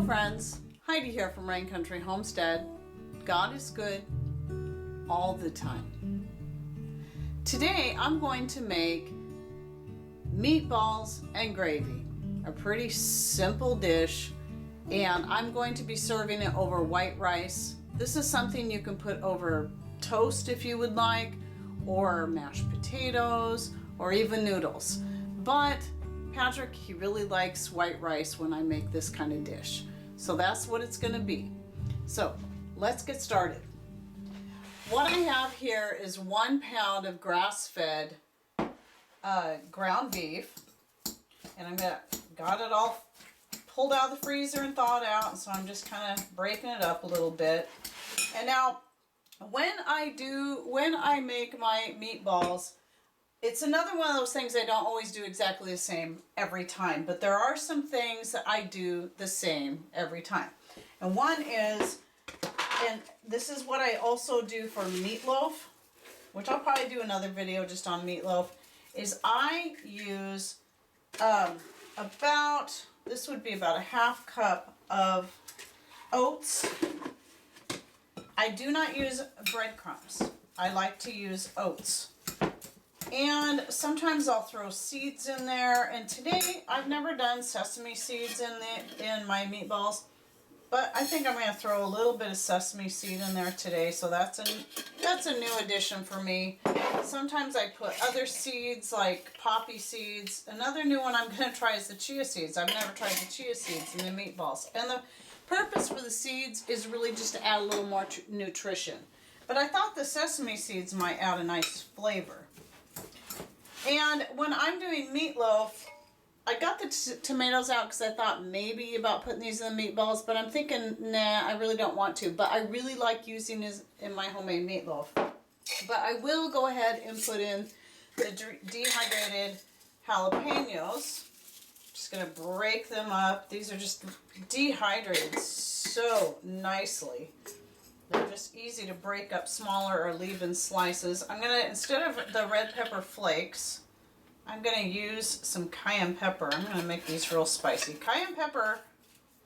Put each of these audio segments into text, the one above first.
Hello friends, Heidi here from Rain Country Homestead. God is good all the time. Today I'm going to make meatballs and gravy, a pretty simple dish, and I'm going to be serving it over white rice. This is something you can put over toast if you would like, or mashed potatoes, or even noodles. But Patrick, he really likes white rice when I make this kind of dish. So that's what it's going to be. So let's get started. What I have here is 1 pound of grass-fed ground beef. And got it all pulled out of the freezer and thawed out. So I'm just kind of breaking it up a little bit. And now when I make my meatballs, it's another one of those things I don't always do exactly the same every time, but there are some things that I do the same every time. And one is, and this is what I also do for meatloaf, which I'll probably do another video just on meatloaf, is I use this would be about a ½ cup of oats. I do not use breadcrumbs. I like to use oats. And sometimes I'll throw seeds in there. And today I've never done sesame seeds in my meatballs, but I think I'm going to throw a little bit of sesame seed in there today. So that's a new addition for me. Sometimes I put other seeds like poppy seeds. Another new one I'm going to try is the chia seeds. I've never tried the chia seeds in the meatballs. And the purpose for the seeds is really just to add a little more nutrition. But I thought the sesame seeds might add a nice flavor. And when I'm doing meatloaf, I got the tomatoes out because I thought maybe about putting these in the meatballs, but I'm thinking, nah, I really don't want to. But I really like using this in my homemade meatloaf. But I will go ahead and put in the dehydrated jalapenos. Just going to break them up. These are just dehydrated so nicely. They're just easy to break up smaller or leave in slices. I'm going to, instead of the red pepper flakes, I'm going to use some cayenne pepper. I'm going to make these real spicy. Cayenne pepper,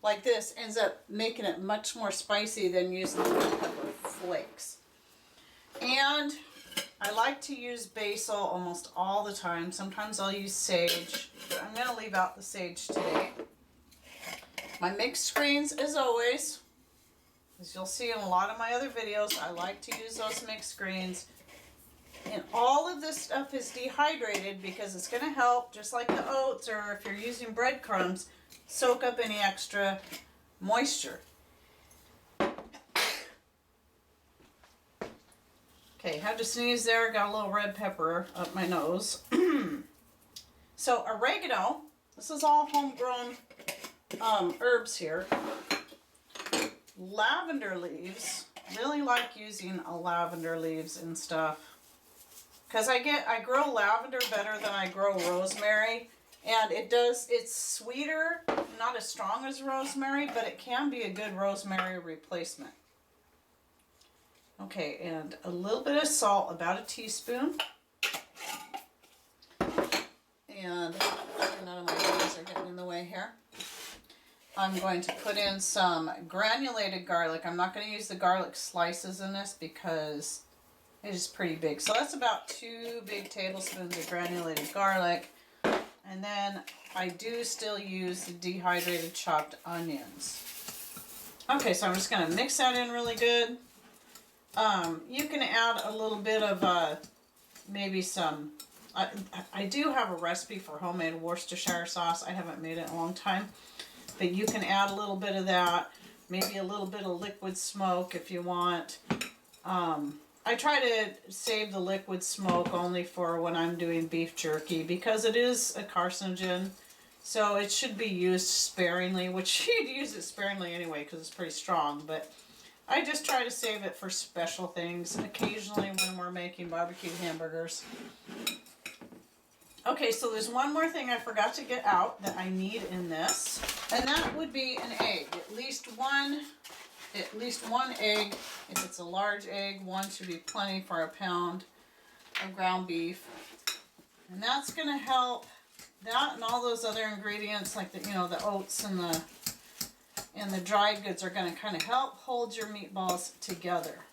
like this, ends up making it much more spicy than using the red pepper flakes. And I like to use basil almost all the time. Sometimes I'll use sage, but I'm going to leave out the sage today. My mixed greens, as always. As you'll see in a lot of my other videos, I like to use those mixed greens. And all of this stuff is dehydrated because it's going to help, just like the oats or if you're using breadcrumbs, soak up any extra moisture. Okay, had to sneeze there, got a little red pepper up my nose. So oregano, this is all homegrown herbs here. Lavender leaves, really like using lavender leaves and stuff because I grow lavender better than I grow rosemary, and it's sweeter, not as strong as rosemary, but it can be a good rosemary replacement. Okay, and a little bit of salt, about a teaspoon, and none of my hands are getting in the way here. I'm going to put in some granulated garlic. I'm not going to use the garlic slices in this because it is pretty big. So that's about 2 big tablespoons of granulated garlic. And then I do still use the dehydrated chopped onions. Okay, so I'm just going to mix that in really good. You can add a little bit of maybe some... I do have a recipe for homemade Worcestershire sauce. I haven't made it in a long time. But you can add a little bit of that, maybe a little bit of liquid smoke if you want. I try to save the liquid smoke only for when I'm doing beef jerky because it is a carcinogen, so it should be used sparingly, which you'd use it sparingly anyway because it's pretty strong, but I just try to save it for special things, occasionally when we're making barbecue hamburgers. Okay, so there's one more thing I forgot to get out that I need in this, and that would be an egg. At least one egg. If it's a large egg, 1 should be plenty for a pound of ground beef. And that's going to help that and all those other ingredients like the oats and the and the dried goods are going to kind of help hold your meatballs together.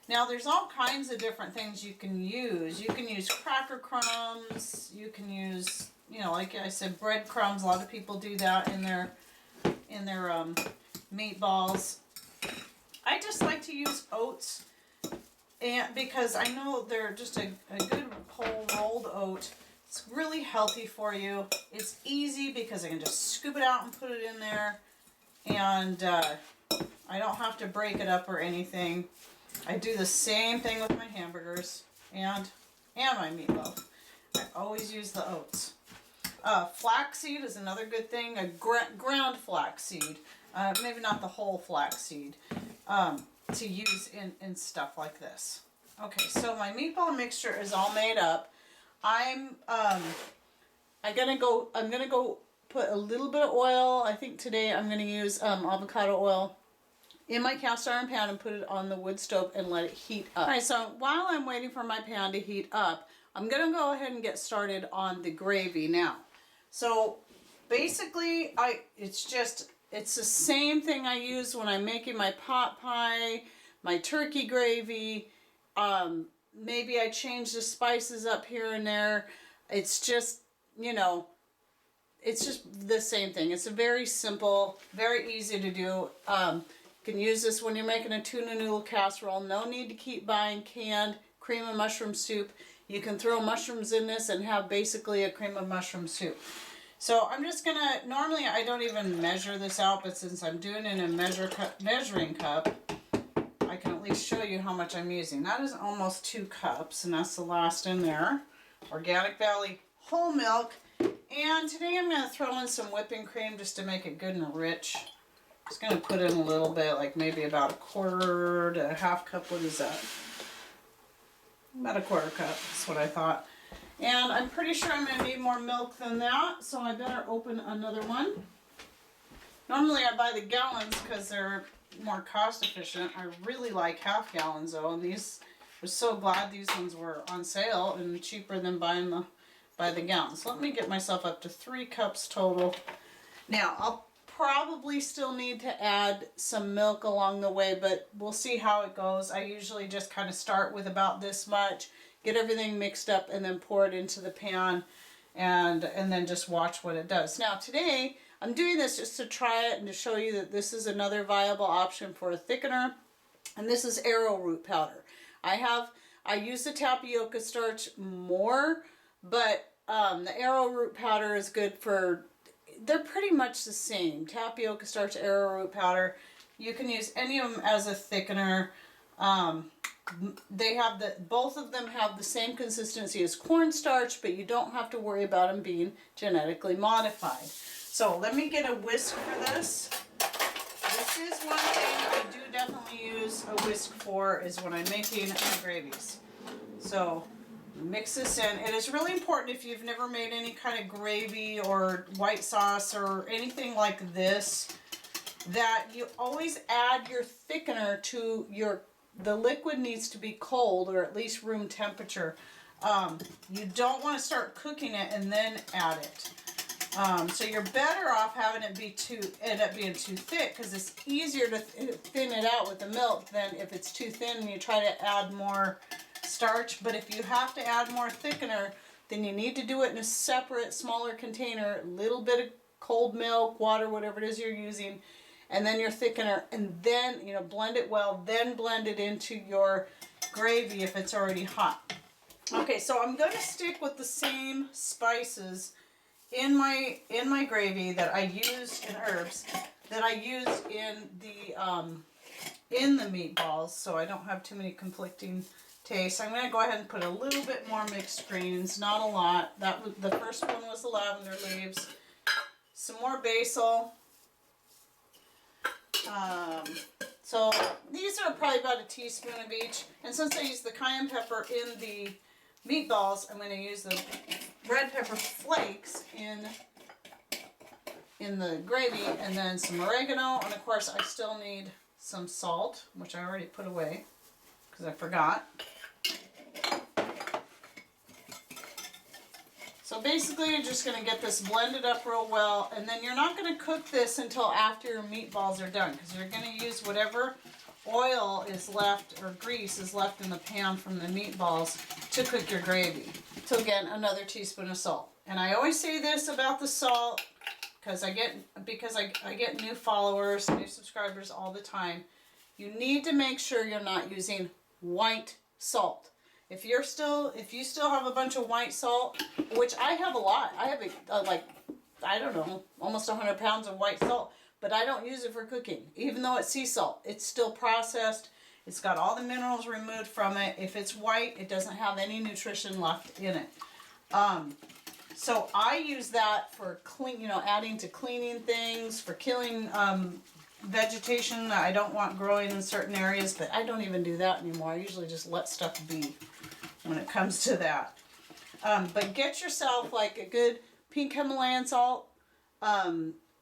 Now there's all kinds of different things you can use. You can use cracker crumbs. You can use, you know, like I said, breadcrumbs. A lot of people do that in their meatballs. I just like to use oats, and because I know they're just a good whole rolled oat. It's really healthy for you. It's easy because I can just scoop it out and put it in there, and I don't have to break it up or anything. I do the same thing with my hamburgers and my meatloaf. I always use the oats. Flaxseed is another good thing. A ground flaxseed, maybe not the whole flaxseed, to use in stuff like this. Okay, so my meatball mixture is all made up. I'm gonna go put a little bit of oil. I think today I'm gonna use avocado oil in my cast iron pan and put it on the wood stove and let it heat up. Alright, so while I'm waiting for my pan to heat up, I'm gonna go ahead and get started on the gravy now. So basically it's the same thing I use when I'm making my pot pie, my turkey gravy. Maybe I change the spices up here and there. It's just, you know, it's just the same thing. It's a very simple, very easy to do. You can use this when you're making a tuna noodle casserole. No need to keep buying canned cream of mushroom soup. You can throw mushrooms in this and have basically a cream of mushroom soup. So I'm just gonna, normally I don't even measure this out, but since I'm doing it in a measuring cup, I can at least show you how much I'm using. That is almost 2 cups, and that's the last in there. Organic Valley whole milk. And today I'm going to throw in some whipping cream just to make it good and rich. Just going to put in a little bit, like maybe about 1/4 to 1/2 cup. What is that? About 1/4 cup, that's what I thought. And I'm pretty sure I'm going to need more milk than that, so I better open another one. Normally I buy the gallons because they're more cost efficient. I really like 1/2 gallons though, and these, I was so glad these ones were on sale and cheaper than buying by the gallons. So let me get myself up to 3 cups total. Now I'll probably still need to add some milk along the way, but we'll see how it goes. I usually just kind of start with about this much, get everything mixed up, and then pour it into the pan, and then just watch what it does. Now today I'm doing this just to try it and to show you that this is another viable option for a thickener, and this is arrowroot powder. I use the tapioca starch more, but the arrowroot powder is good for, they're pretty much the same. Tapioca starch, arrowroot powder. You can use any of them as a thickener. They have both of them have the same consistency as cornstarch, but you don't have to worry about them being genetically modified. So let me get a whisk for this. This is one thing I do definitely use a whisk for, is when I'm making my gravies. So mix this in. It is really important, if you've never made any kind of gravy or white sauce or anything like this, that you always add your thickener to the liquid needs to be cold, or at least room temperature. You don't want to start cooking it and then add it. So you're better off having it end up being too thick, because it's easier to thin it out with the milk than if it's too thin and you try to add more starch. But if you have to add more thickener, then you need to do it in a separate, smaller container, a little bit of cold milk, water, whatever it is you're using, and then your thickener, and then, you know, blend it well, then blend it into your gravy if it's already hot. Okay, so I'm going to stick with the same spices in my gravy that I use in herbs that I use in the meatballs, so I don't have too many conflicting tastes. I'm going to go ahead and put a little bit more mixed greens, not a lot. The first one was the lavender leaves. Some more basil. So these are probably about a teaspoon of each, and since I use the cayenne pepper in the meatballs, I'm going to use the red pepper flakes in the gravy, and then some oregano, and of course I still need some salt, which I already put away because I forgot. So So basically you're just going to get this blended up real well, and then you're not going to cook this until after your meatballs are done, because you're going to use whatever oil is left or grease is left in the pan from the meatballs to cook your gravy. So again, another teaspoon of salt. And I always say this about the salt because I get new followers, new subscribers all the time. You need to make sure you're not using white salt. If you still have a bunch of white salt, which I have a lot. I have like, I don't know, almost 100 pounds of white salt, but I don't use it for cooking. Even though it's sea salt, it's still processed. It's got all the minerals removed from it. If it's white, it doesn't have any nutrition left in it. So I use that for adding to cleaning things, for killing vegetation that I don't want growing in certain areas, but I don't even do that anymore. I usually just let stuff be when it comes to that. But get yourself like a good pink Himalayan salt.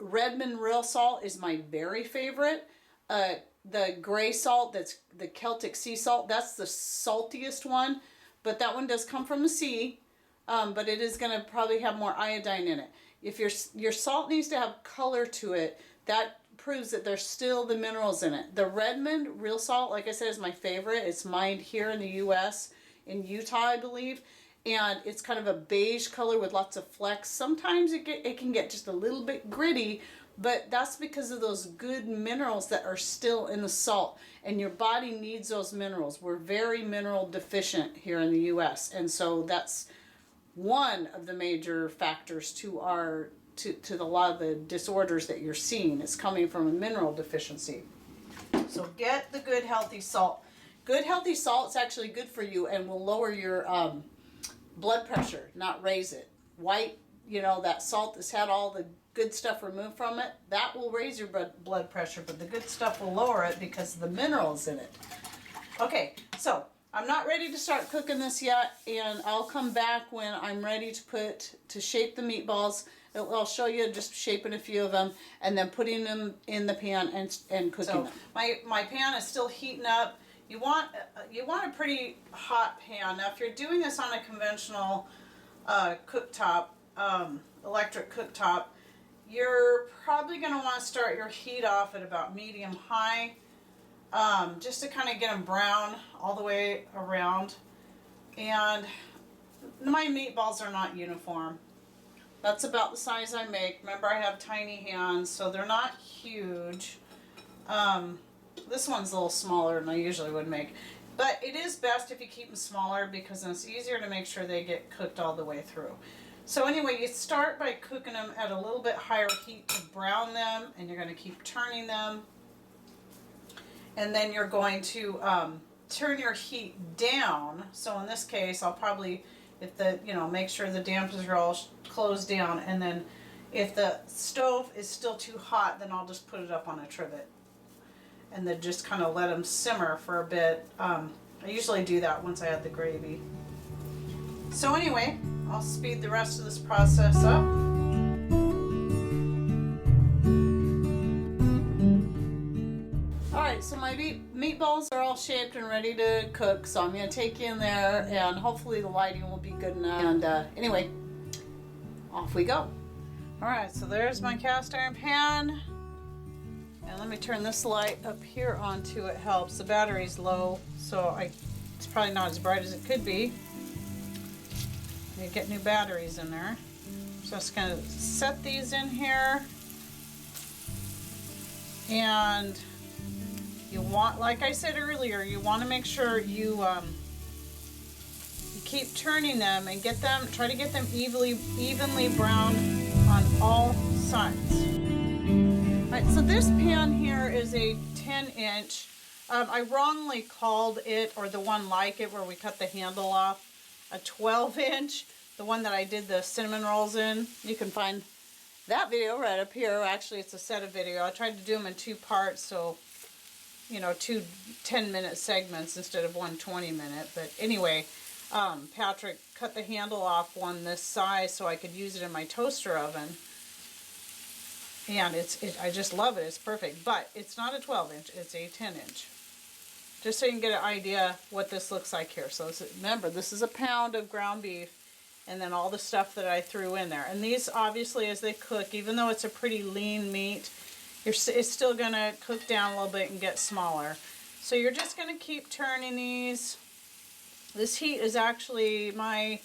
Redmond real salt is my very favorite. The gray salt, that's the Celtic sea salt, that's the saltiest one, but that one does come from the sea, but it is going to probably have more iodine in it. If your salt needs to have color to it, that proves that there's still the minerals in it. The Redmond real salt, like I said, is my favorite. It's mined here in the U.S., in Utah, I believe, and it's kind of a beige color with lots of flecks. Sometimes it can get just a little bit gritty, but that's because of those good minerals that are still in the salt, and your body needs those minerals. We're very mineral deficient here in the U.S., and so that's one of the major factors to a lot of the disorders that you're seeing. It's coming from a mineral deficiency. So get the good healthy salt. Good healthy salt is actually good for you and will lower your blood pressure, not raise it. White, that salt that's had all the good stuff removed from it, that will raise your blood pressure, but the good stuff will lower it because of the minerals in it. Okay, so I'm not ready to start cooking this yet, and I'll come back when I'm ready to shape the meatballs. I'll show you just shaping a few of them and then putting them in the pan and cooking them. My pan is still heating up. You want a pretty hot pan. Now, if you're doing this on a conventional cooktop, electric cooktop, you're probably going to want to start your heat off at about medium-high, just to kind of get them brown all the way around. And my meatballs are not uniform. That's about the size I make. Remember, I have tiny hands, so they're not huge. This one's a little smaller than I usually would make. But it is best if you keep them smaller because then it's easier to make sure they get cooked all the way through. So anyway, you start by cooking them at a little bit higher heat to brown them, and you're going to keep turning them. And then you're going to turn your heat down. So in this case, I'll probably, make sure the dampers are all closed down, and then if the stove is still too hot, then I'll just put it up on a trivet. And then just kind of let them simmer for a bit. I usually do that once I add the gravy. So anyway, I'll speed the rest of this process up. Alright, so my meatballs are all shaped and ready to cook, so I'm going to take you in there, and hopefully the lighting will be good enough. And anyway, off we go. Alright, so there's my cast iron pan. And let me turn this light up here on too, it helps. The battery's low, so it's probably not as bright as it could be. You get new batteries in there. So I'm just going to set these in here. And you want, like I said earlier, you want to make sure you keep turning them and try to get them evenly browned on all sides. Alright, so this pan here is a 10-inch. I wrongly called it, or the one like it where we cut the handle off, a 12-inch. The one that I did the cinnamon rolls in. You can find that video right up here. Actually, it's a set of video. I tried to do them in 2 parts, so, 2 10-minute segments instead of one 20-minute. But anyway, Patrick cut the handle off one this size so I could use it in my toaster oven. And I just love it. It's perfect. But it's not a 12-inch. It's a 10-inch. Just so you can get an idea what this looks like here. So remember, this is a pound of ground beef. and then all the stuff that I threw in there. And these obviously as they cook, even though it's a pretty lean meat, it's still gonna cook down a little bit and get smaller. So you're just gonna keep turning these. This heat is actually, my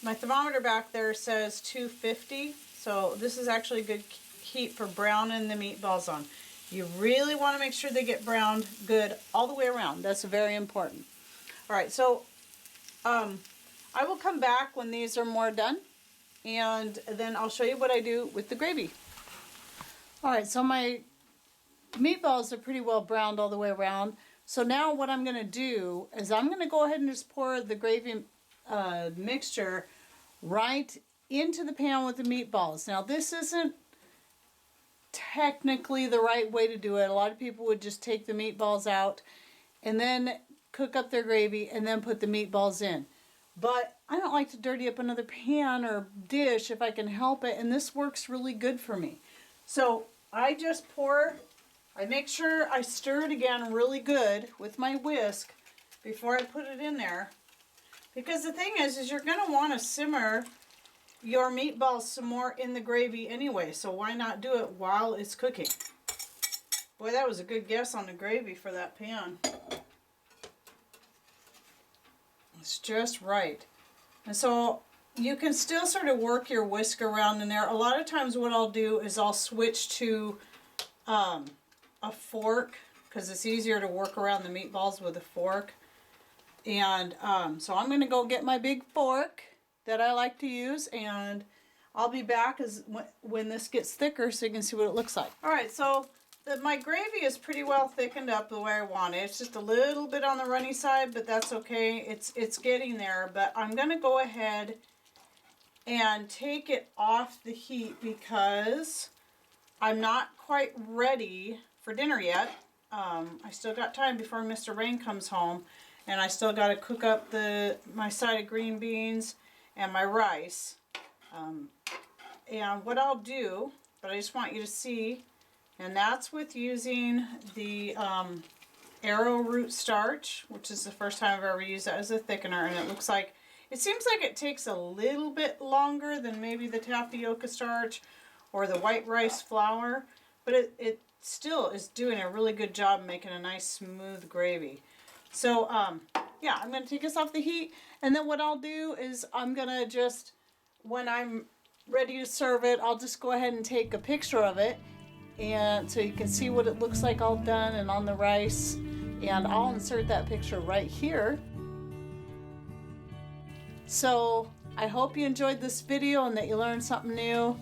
thermometer back there says 250. So this is actually good heat for browning the meatballs on. You really want to make sure they get browned good all the way around. That's very important. All right, so I will come back when these are more done, and then I'll show you what I do with the gravy. All right, so my meatballs are pretty well browned all the way around. So now what I'm going to do is I'm going to go ahead and just pour the gravy mixture right into the pan with the meatballs. Now this isn't technically the right way to do it. A lot of people would just take the meatballs out and then cook up their gravy and then put the meatballs in. But I don't like to dirty up another pan or dish if I can help it, and this works really good for me. So I just pour, I make sure I stir it again really good with my whisk before I put it in there. Because the thing is you're going to want to simmer your meatballs some more in the gravy anyway, so why not do it while it's cooking? Boy, that was a good guess on the gravy for that pan. It's just right. And so you can still sort of work your whisk around in there. A lot of times what I'll do is I'll switch to a fork, because it's easier to work around the meatballs with a fork. And so I'm going to go get my big fork that I like to use, and I'll be back when this gets thicker so you can see what it looks like. Alright, so my gravy is pretty well thickened up the way I want it. It's just a little bit on the runny side, but that's okay. It's getting there, but I'm going to go ahead and take it off the heat because I'm not quite ready for dinner yet. I still got time before Mr. Rain comes home, and I still got to cook up my side of green beans and my rice. And what I'll do, but I just want you to see, and that's with using the arrowroot starch, which is the first time I've ever used that as a thickener, and it seems like it takes a little bit longer than maybe the tapioca starch or the white rice flour, but it still is doing a really good job making a nice smooth gravy. So yeah, I'm going to take this off the heat, and then what I'll do is I'm going to just, when I'm ready to serve it, I'll just go ahead and take a picture of it, and so you can see what it looks like all done and on the rice, and I'll insert that picture right here. So I hope you enjoyed this video and that you learned something new,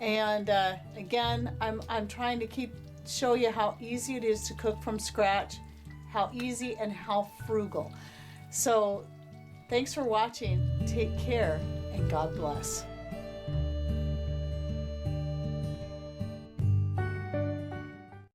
and again, I'm trying to show you how easy it is to cook from scratch, how easy and how frugal. So thanks for watching. Take care and God bless.